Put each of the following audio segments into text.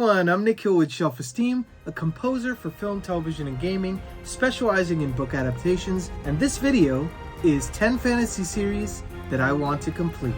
everyone, I'm Nick Hill with Shelf-Esteem, a composer for film, television, and gaming, specializing in book adaptations, and this video is 10 fantasy series that I want to complete.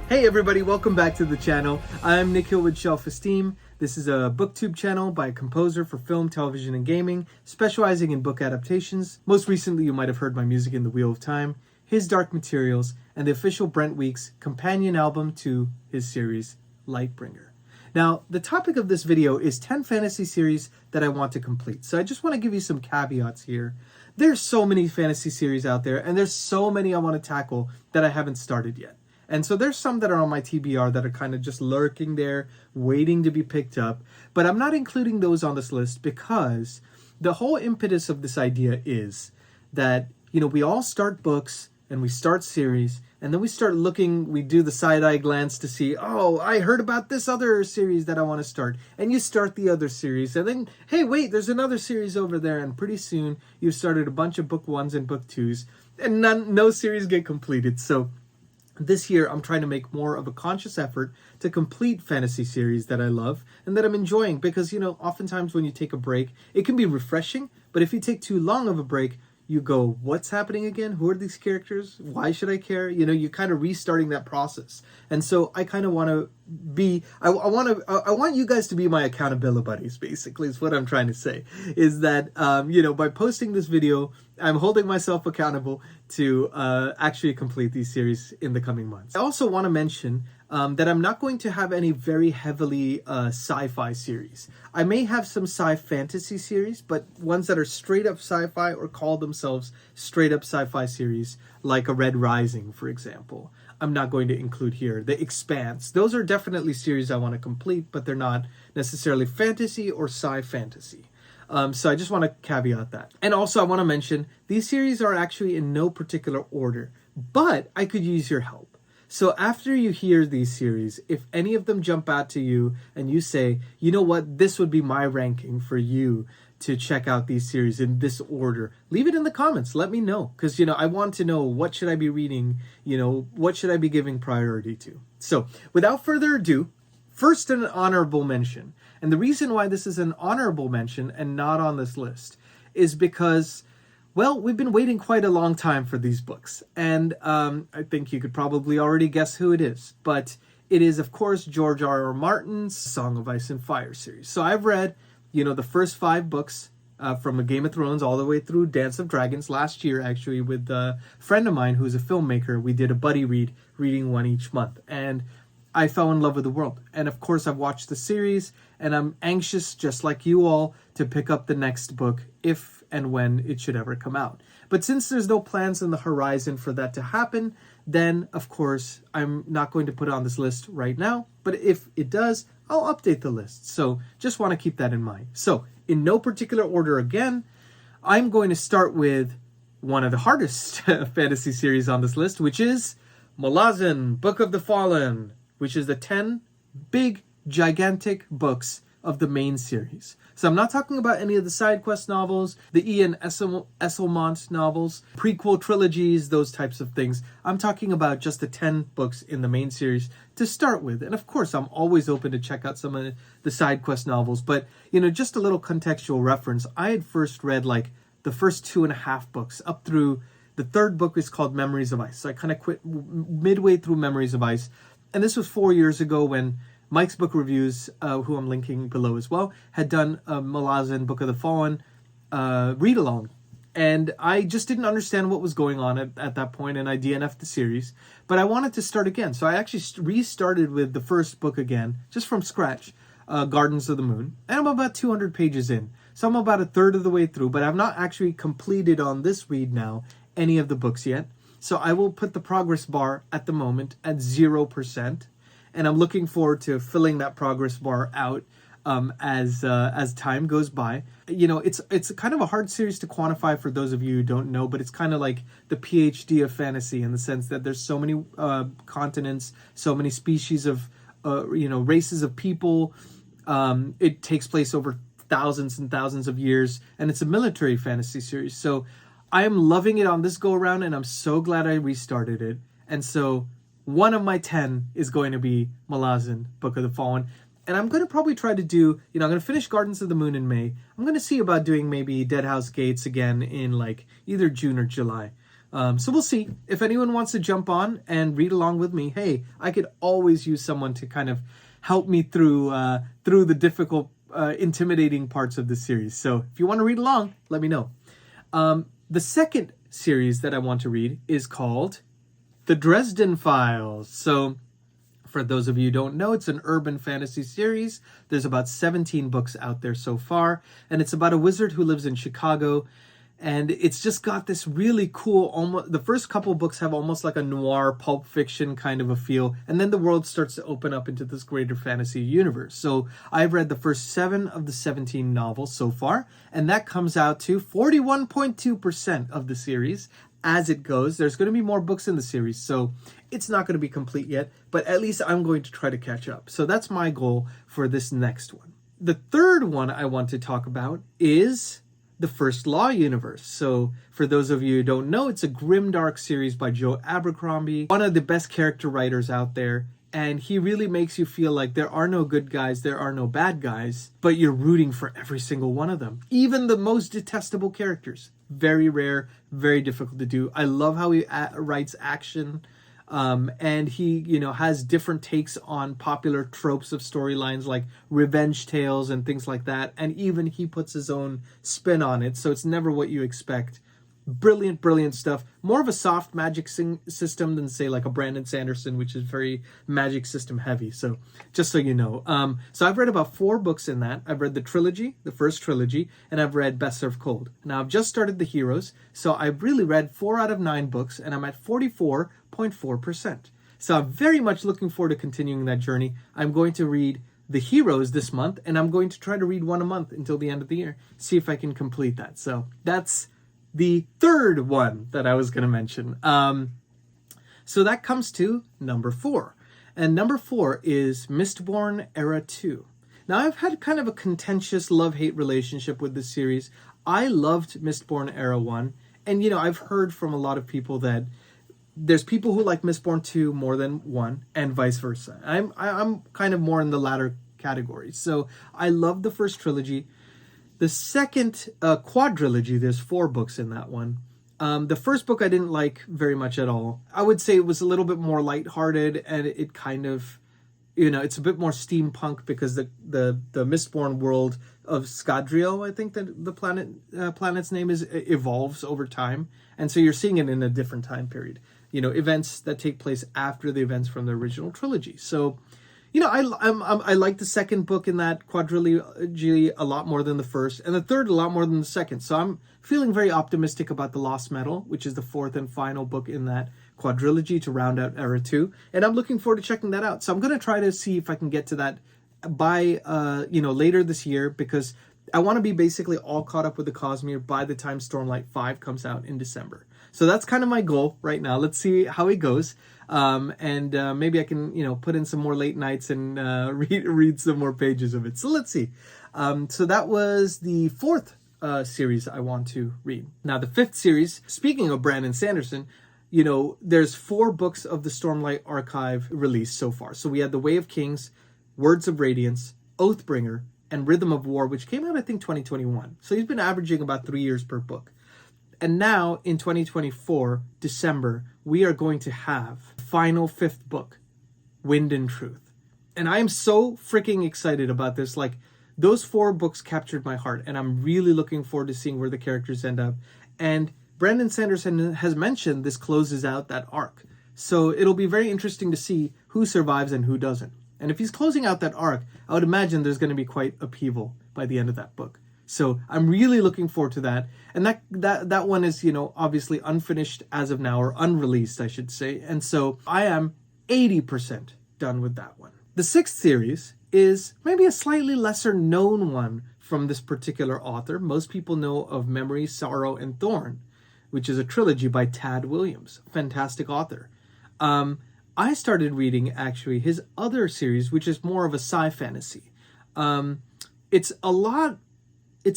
Hey everybody, welcome back to the channel. I'm Nick Hill with Shelf-Esteem. This is a Booktube channel by a composer for film, television, and gaming, specializing in book adaptations. Most recently, you might have heard my music in The Wheel of Time, His Dark Materials, and the official Brent Weeks companion album to his series, Lightbringer. Now, the topic of this video is 10 fantasy series that I want to complete. So I just want to give you some caveats here. There's so many fantasy series out there, and there's so many I want to tackle that I haven't started yet. And so there's some that are on my TBR that are kind of just lurking there, waiting to be picked up. But I'm not including those on this list because the whole impetus of this idea is that, we all start books and we start series, and then we start looking, we do the side-eye glance to see, oh, I heard about this other series that I want to start. And you start the other series, and then, hey, wait, there's another series over there. And pretty soon you've started a bunch of book ones and book twos, and no series get completed. So this year, I'm trying to make more of a conscious effort to complete fantasy series that I love and that I'm enjoying because, oftentimes when you take a break, it can be refreshing, but if you take too long of a break, you go, what's happening again? Who are these characters? Why should I care? You're kind of restarting that process. And so I kind of want to be, I want you guys to be my accountability buddies, basically, is what I'm trying to say. Is that, by posting this video, I'm holding myself accountable to actually complete these series in the coming months. I also want to mention that I'm not going to have any very heavily sci-fi series. I may have some sci-fantasy series, but ones that are straight up sci-fi or call themselves straight up sci-fi series, like a Red Rising, for example, I'm not going to include here. The Expanse. Those are definitely series I want to complete, but they're not necessarily fantasy or sci-fantasy. So I just want to caveat that. And also I want to mention, these series are actually in no particular order, but I could use your help. So after you hear these series, if any of them jump out to you and you say, you know what, this would be my ranking for you to check out these series in this order, leave it in the comments. Let me know. Because, I want to know what should I be reading, what should I be giving priority to. So without further ado, first an honorable mention. And the reason why this is an honorable mention and not on this list is because, well, we've been waiting quite a long time for these books. And I think you could probably already guess who it is. But it is, of course, George R.R. Martin's Song of Ice and Fire series. So I've read, the first 5 books from A Game of Thrones all the way through Dance of Dragons last year, actually, with a friend of mine who's a filmmaker. We did a buddy read, reading one each month. And I fell in love with the world. And of course, I've watched the series, and I'm anxious, just like you all, to pick up the next book if and when it should ever come out. But since there's no plans on the horizon for that to happen, then, of course, I'm not going to put it on this list right now. But if it does, I'll update the list. So just want to keep that in mind. So in no particular order again, I'm going to start with one of the hardest fantasy series on this list, which is Malazan, Book of the Fallen, which is the 10 big, gigantic books of the main series. So I'm not talking about any of the side quest novels, the Ian Esselmont novels, prequel trilogies, those types of things. I'm talking about just the 10 books in the main series to start with. And of course, I'm always open to check out some of the side quest novels. But, just a little contextual reference. I had first read like the first 2.5 books up through the 3rd book is called Memories of Ice. So I kind of quit midway through Memories of Ice. And this was 4 years ago when Mike's Book Reviews, who I'm linking below as well, had done a Malazan Book of the Fallen read-along. And I just didn't understand what was going on at that point, and I DNF'd the series. But I wanted to start again. So I actually restarted with the first book again, just from scratch, Gardens of the Moon. And I'm about 200 pages in. So I'm about a third of the way through, but I've not actually completed on this read now any of the books yet. So I will put the progress bar at the moment at 0%. And I'm looking forward to filling that progress bar out as time goes by. You know, it's kind of a hard series to quantify for those of you who don't know, but it's kind of like the PhD of fantasy in the sense that there's so many continents, so many species of races of people. It takes place over thousands and thousands of years, and it's a military fantasy series. So I am loving it on this go around, and I'm so glad I restarted it. And so one of my 10 is going to be Malazan, Book of the Fallen. And I'm going to probably try to do, I'm going to finish Gardens of the Moon in May. I'm going to see about doing maybe Deadhouse Gates again in like either June or July. So we'll see. If anyone wants to jump on and read along with me, hey, I could always use someone to kind of help me through the difficult, intimidating parts of the series. So if you want to read along, let me know. The second series that I want to read is called The Dresden Files. So for those of you who don't know, it's an urban fantasy series. There's about 17 books out there so far, and it's about a wizard who lives in Chicago. And it's just got this really cool, almost, the first couple books have almost like a noir pulp fiction kind of a feel, and then the world starts to open up into this greater fantasy universe. So I've read the first 7 of the 17 novels so far, and that comes out to 41.2% of the series as it goes. There's going to be more books in the series, so it's not going to be complete yet, but at least I'm going to try to catch up. So that's my goal for this next one. The third one I want to talk about is the First Law universe. So for those of you who don't know, it's a grimdark series by Joe Abercrombie, one of the best character writers out there. And he really makes you feel like there are no good guys, there are no bad guys, but you're rooting for every single one of them. Even the most detestable characters. Very rare, very difficult to do. I love how he writes action. And he, has different takes on popular tropes of storylines like revenge tales and things like that. And even he puts his own spin on it. So it's never what you expect. Brilliant, brilliant stuff. More of a soft magic system than, say, like a Brandon Sanderson, which is very magic system heavy. So just so you know. So I've read about 4 books in that. I've read the trilogy, the first trilogy, and I've read Best Served Cold. Now I've just started the Heroes. So I've really read 4 out of 9 books, and I'm at 44.4%. So I'm very much looking forward to continuing that journey. I'm going to read the Heroes this month, and I'm going to try to read 1 a month until the end of the year. See if I can complete that. So that's the third one that I was going to mention. So that comes to number 4. And number 4 is Mistborn Era 2. Now, I've had kind of a contentious love-hate relationship with this series. I loved Mistborn Era 1. And, I've heard from a lot of people that there's people who like Mistborn 2 more than 1 and vice versa. I'm kind of more in the latter category. So I love the first trilogy. The second quadrilogy, there's 4 books in that one. The first book I didn't like very much at all. I would say it was a little bit more lighthearted, and it kind of, it's a bit more steampunk because the Mistborn world of Scadrial, I think that the planet's name is, evolves over time. And so you're seeing it in a different time period. Events that take place after the events from the original trilogy. So I like the second book in that quadrilogy a lot more than the first, and the third a lot more than the second. So I'm feeling very optimistic about The Lost Metal, which is the 4th and final book in that quadrilogy to round out Era 2. And I'm looking forward to checking that out. So I'm going to try to see if I can get to that by, later this year, because I want to be basically all caught up with the Cosmere by the time Stormlight 5 comes out in December. So that's kind of my goal right now. Let's see how it goes. And maybe I can, put in some more late nights and read some more pages of it. So let's see. So that was the 4th series I want to read. Now, the 5th series, speaking of Brandon Sanderson, there's 4 books of the Stormlight Archive released so far. So we had The Way of Kings, Words of Radiance, Oathbringer, and Rhythm of War, which came out, I think, 2021. So he's been averaging about 3 years per book. And now, in 2024, December, we are going to have the final 5th book, Wind and Truth. And I am so freaking excited about this. Like, those 4 books captured my heart, and I'm really looking forward to seeing where the characters end up. And Brandon Sanderson has mentioned this closes out that arc. So it'll be very interesting to see who survives and who doesn't. And if he's closing out that arc, I would imagine there's going to be quite upheaval by the end of that book. So I'm really looking forward to that. And that one is, obviously unfinished as of now, or unreleased, I should say. And so I am 80% done with that one. The 6th series is maybe a slightly lesser known one from this particular author. Most people know of Memory, Sorrow, and Thorn, which is a trilogy by Tad Williams. Fantastic author. I started reading actually his other series, which is more of a sci-fantasy. It's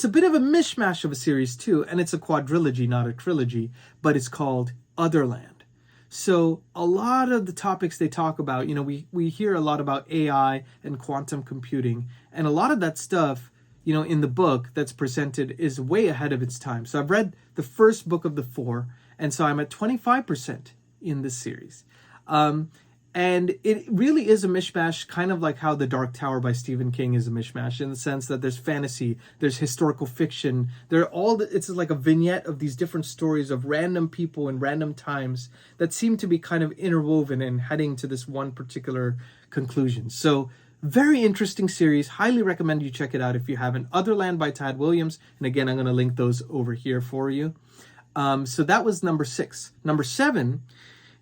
a bit of a mishmash of a series too, and it's a quadrilogy, not a trilogy, but it's called Otherland. So a lot of the topics they talk about, we hear a lot about AI and quantum computing, and a lot of that stuff, in the book that's presented is way ahead of its time. So I've read the first book of the 4, and so I'm at 25% in this series. And it really is a mishmash, kind of like how The Dark Tower by Stephen King is a mishmash, in the sense that there's fantasy, there's historical fiction, it's like a vignette of these different stories of random people in random times that seem to be kind of interwoven and heading to this one particular conclusion. So very interesting series. Highly recommend you check it out if you haven't. Otherland by Tad Williams. And again, I'm going to link those over here for you. So that was number 6. Number 7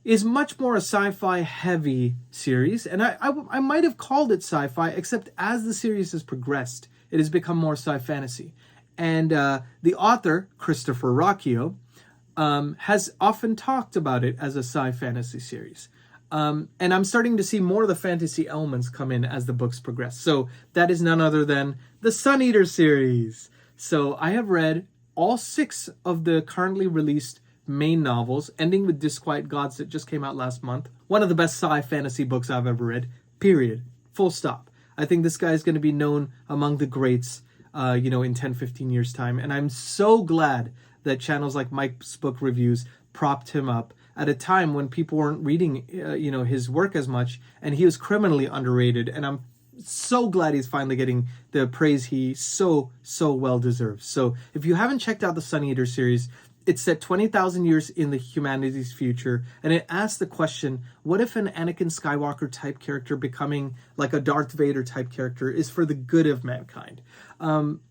is much more a sci-fi heavy series, and I might have called it sci-fi, except as the series has progressed, it has become more sci-fantasy. And the author, Christopher Rocchio, has often talked about it as a sci-fantasy series. And I'm starting to see more of the fantasy elements come in as the books progress. So that is none other than the Sun Eater series. So I have read all 6 of the currently released main novels, ending with Disquiet Gods that just came out last month. One of the best sci-fantasy books I've ever read, period. Full stop. I think this guy is going to be known among the greats, in 10, 15 years' time. And I'm so glad that channels like Mike's Book Reviews propped him up at a time when people weren't reading, his work as much, and he was criminally underrated. And I'm so glad he's finally getting the praise he so well deserves. So if you haven't checked out the Sun Eater series, it's set 20,000 years in the humanity's future, and it asks the question, what if an Anakin Skywalker type character becoming like a Darth Vader type character is for the good of mankind?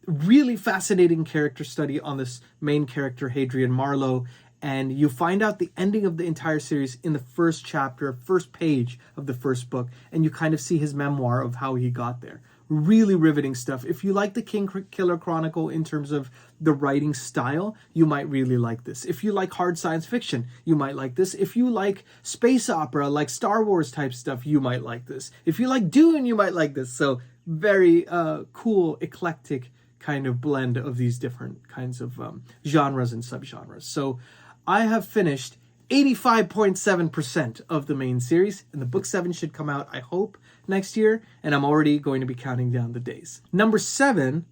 Really fascinating character study on this main character, Hadrian Marlowe, and you find out the ending of the entire series in the first chapter, first page of the first book, and you kind of see his memoir of how he got there. Really riveting stuff. If you like the King Killer Chronicle in terms of the writing style, you might really like this. If you like hard science fiction, you might like this. If you like space opera, like Star Wars type stuff, you might like this. If you like Dune, you might like this. So very cool, eclectic kind of blend of these different kinds of genres and subgenres. So I have finished 85.7% of the main series, and the book 7 should come out, I hope, next year, and I'm already going to be counting down the days. Number 7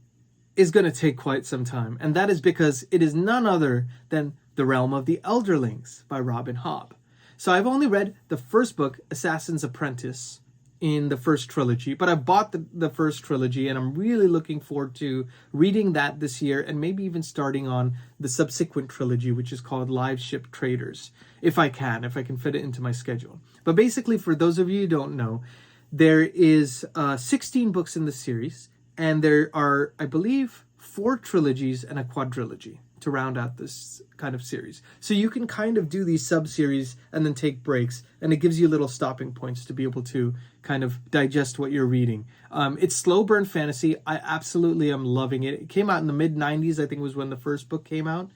is going to take quite some time, and that is because it is none other than The Realm of the Elderlings by Robin Hobb. So I've only read the first book, Assassin's Apprentice, in the first trilogy, but I bought the first trilogy, and I'm really looking forward to reading that this year, and maybe even starting on the subsequent trilogy, which is called Live Ship Traders, if I can fit it into my schedule. But basically, for those of you who don't know, there is 16 books in the series, and there are, I believe, 4 trilogies and a quadrilogy to round out this kind of series. So you can kind of do these sub-series and then take breaks, and it gives you little stopping points to be able to kind of digest what you're reading. It's slow burn fantasy. I absolutely am loving it. It came out in the mid-90s, I think was when the first book came out.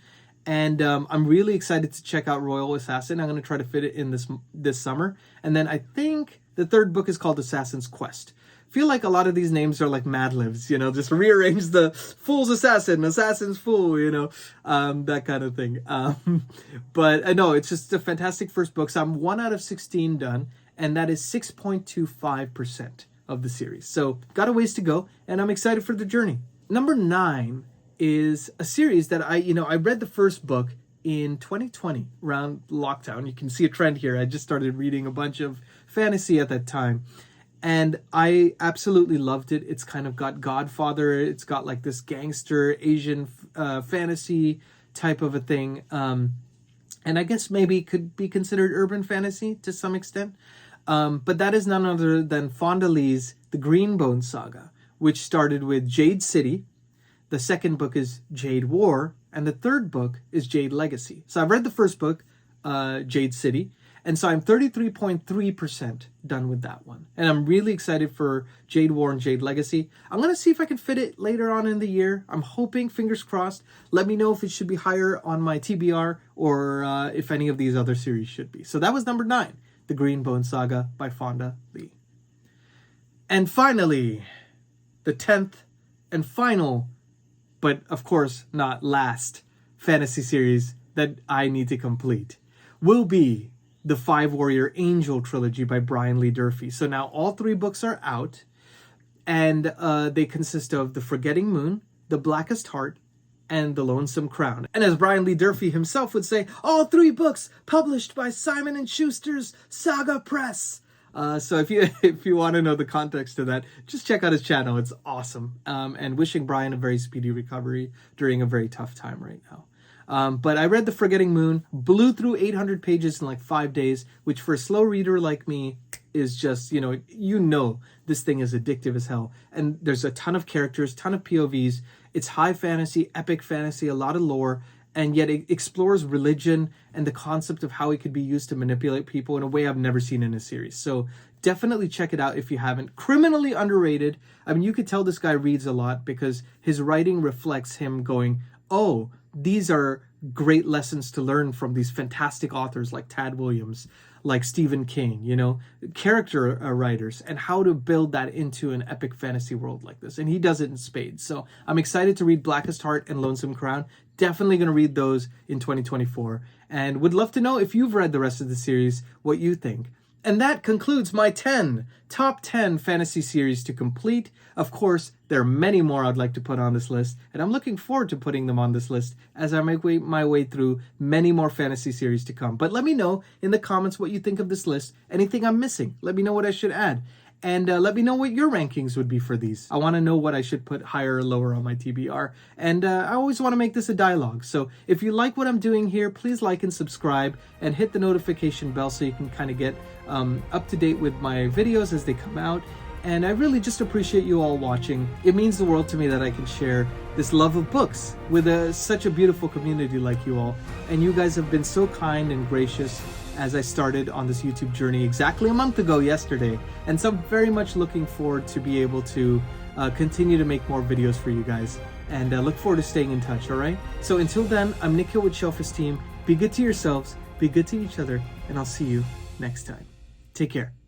And I'm really excited to check out Royal Assassin. I'm going to try to fit it in this summer. And then I think the third book is called Assassin's Quest. I feel like a lot of these names are like Mad Libs, just rearrange the Fool's Assassin, Assassin's Fool, that kind of thing. But I know it's just a fantastic first book. So I'm 1 out of 16 done, and that is 6.25% of the series. So got a ways to go, and I'm excited for the journey. Number 9 is a series that I read the first book in 2020 around lockdown. You can see a trend here. I just started reading a bunch of fantasy at that time, and I absolutely loved it. It's kind of got Godfather. It's got like this gangster Asian fantasy type of a thing. And I guess maybe could be considered urban fantasy to some extent. But that is none other than Fonda Lee's The Greenbone Saga, which started with Jade City. The second book is Jade War, and the third book is Jade Legacy. So I've read the first book, Jade City, And so I'm 33.3% done with that one. And I'm really excited for Jade War and Jade Legacy. I'm going to see if I can fit it later on in the year. I'm hoping, fingers crossed. Let me know if it should be higher on my TBR or if any of these other series should be. So that was number 9, The Green Bone Saga by Fonda Lee. And finally, the 10th and final, but of course not last, fantasy series that I need to complete will be the 5-Warrior Angel trilogy by Brian Lee Durfee. So now all 3 books are out, and they consist of The Forgetting Moon, The Blackest Heart, and The Lonesome Crown. And as Brian Lee Durfee himself would say, all 3 books published by Simon & Schuster's Saga Press. So if you want to know the context to that, just check out his channel. It's awesome. And wishing Brian a very speedy recovery during a very tough time right now. But I read The Forgetting Moon, blew through 800 pages in like 5 days, which for a slow reader like me is just, you know, this thing is addictive as hell. And there's a ton of characters, ton of POVs. It's high fantasy, epic fantasy, a lot of lore, and yet it explores religion and the concept of how it could be used to manipulate people in a way I've never seen in a series. So definitely check it out if you haven't. Criminally underrated. I mean, you could tell this guy reads a lot because his writing reflects him going, oh, these are great lessons to learn from these fantastic authors like Tad Williams, like Stephen King, character writers, and how to build that into an epic fantasy world like this. And he does it in spades. So I'm excited to read Blackest Heart and Lonesome Crown. Definitely going to read those in 2024. And would love to know if you've read the rest of the series, what you think. And that concludes my top 10 fantasy series to complete. Of course, there are many more I'd like to put on this list, and I'm looking forward to putting them on this list as I make my way through many more fantasy series to come. But let me know in the comments what you think of this list, anything I'm missing. Let me know what I should add. And let me know what your rankings would be for these. I want to know what I should put higher or lower on my TBR. And I always want to make this a dialogue. So if you like what I'm doing here, please like and subscribe and hit the notification bell so you can kind of get up to date with my videos as they come out. And I really just appreciate you all watching. It means the world to me that I can share this love of books with such a beautiful community like you all. And you guys have been so kind and gracious as I started on this YouTube journey exactly a month ago yesterday. And so I'm very much looking forward to be able to continue to make more videos for you guys. And look forward to staying in touch, all right? So until then, I'm Nikhil with Shelf-Esteem. Be good to yourselves, be good to each other, and I'll see you next time. Take care.